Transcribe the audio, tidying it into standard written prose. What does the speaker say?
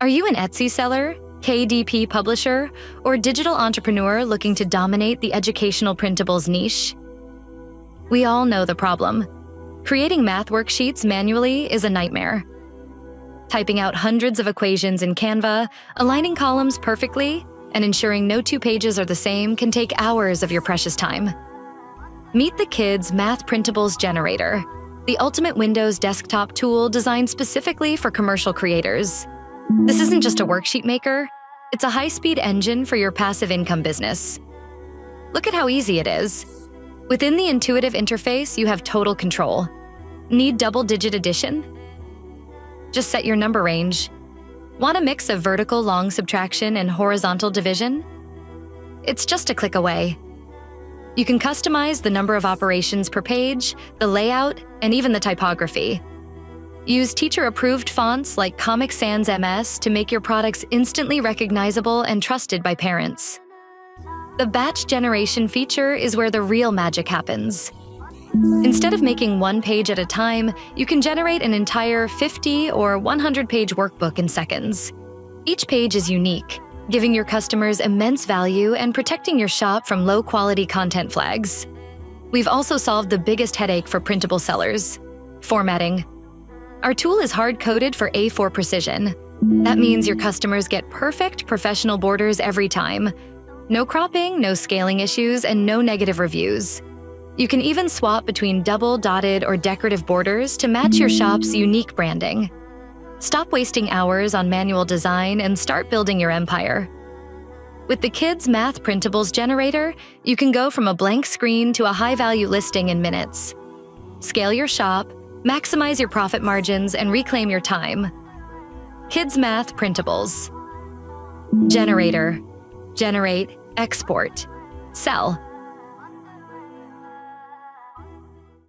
Are you an Etsy seller, KDP publisher, or digital entrepreneur looking to dominate the educational printables niche? We all know the problem. Creating math worksheets manually is a nightmare. Typing out hundreds of equations in Canva, aligning columns perfectly, and ensuring no two pages are the same can take hours of your precious time. Meet the Kidz Math Printables Generator, the ultimate Windows desktop tool designed specifically for commercial creators. This isn't just a worksheet maker, it's a high-speed engine for your passive income business. Look at how easy it is. Within the intuitive interface, you have total control. Need double-digit addition? Just set your number range. Want a mix of vertical long subtraction and horizontal division? It's just a click away. You can customize the number of operations per page, the layout, and even the typography. Use teacher-approved fonts like Comic Sans MS to make your products instantly recognizable and trusted by parents. The batch generation feature is where the real magic happens. Instead of making one page at a time, you can generate an entire 50 or 100-page workbook in seconds. Each page is unique, giving your customers immense value and protecting your shop from low-quality content flags. We've also solved the biggest headache for printable sellers: formatting. Our tool is hard-coded for A4 precision. That means your customers get perfect professional borders every time. No cropping, no scaling issues, and no negative reviews. You can even swap between double, dotted, or decorative borders to match your shop's unique branding. Stop wasting hours on manual design and start building your empire. With the Kidz Math Printables Generator, you can go from a blank screen to a high-value listing in minutes. Scale your shop, maximize your profit margins, and reclaim your time. Kidz Math Printables Generator. Generate, export, sell.